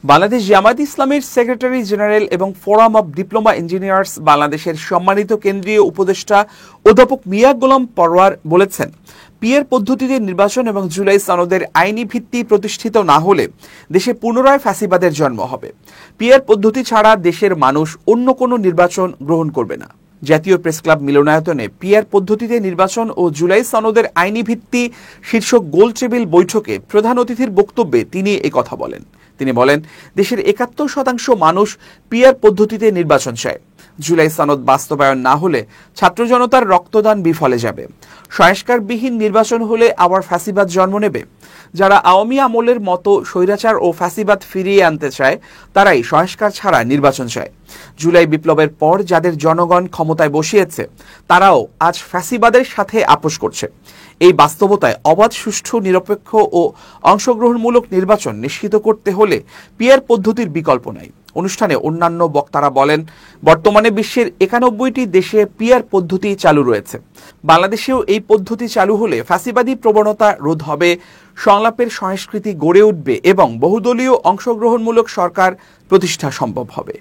বাংলাদেশ জামায়াতে ইসলামীর secretary general এবং forum of diploma engineers বাংলাদেশের সম্মানিত কেন্দ্রীয় উপদেষ্টা অধ্যাপক মিয়া গোলাম পরওয়ার বলেছেন, পিআর পদ্ধতিতে নির্বাচন এবং জুলাই সনদের আইনি ভিত্তি প্রতিষ্ঠিত না হলে দেশে পুনরায় ফ্যাসিবাদের জন্ম হবে। পিআর পদ্ধতি ছাড়া দেশের মানুষ অন্য কোনো নির্বাচন গ্রহণ করবে না। জাতীয় প্রেসক্লাব মিলনায়তনে পিআর পদ্ধতিতে নির্বাচন ও জুলাই সনদের আইনি ভিত্তি শীর্ষক গোলটেবিল বৈঠকে প্রধান অতিথির বক্তব্যে তিনি একথা বলেন। তিনি বলেন, দেশের ৭১% মানুষ পিআর পদ্ধতিতে নির্বাচন চায়। জুলাই সনদ বাস্তবায়ন না হলে ছাত্র জনতার রক্তদান বিফলে যাবে। সংস্কারবিহীন নির্বাচন হলে আবার ফ্যাসিবাদ জন্ম নেবে। যারা আওয়ামী আমলের মতো স্বৈরাচার ও ফ্যাসিবাদ ফিরিয়ে আনতে চায় তারাই সংস্কার ছাড়া নির্বাচন চায়। জুলাই বিপ্লবের পর যাদের জনগণ ক্ষমতায় বসিয়েছে তারাও আজ ফ্যাসিবাদের সাথে আপোষ করছে। এই বাস্তবতায় অবাধ, সুষ্ঠু, নিরপেক্ষ ও অংশগ্রহণমূলক নির্বাচন নিশ্চিত করতে হলে পিআর পদ্ধতির বিকল্প নাই। অনুষ্ঠানে অন্যান্য বক্তারা বলেন, বর্তমানে বিশ্বের ৯১টি দেশে পিআর পদ্ধতি চালু রয়েছে। বাংলাদেশেও এই পদ্ধতি চালু হলে ফ্যাসিবাদী প্রবণতা রোধ হবে, সংলাপের সংস্কৃতি গড়ে উঠবে এবং বহুদলীয় অংশগ্রহণমূলক সরকার প্রতিষ্ঠা সম্ভব হবে।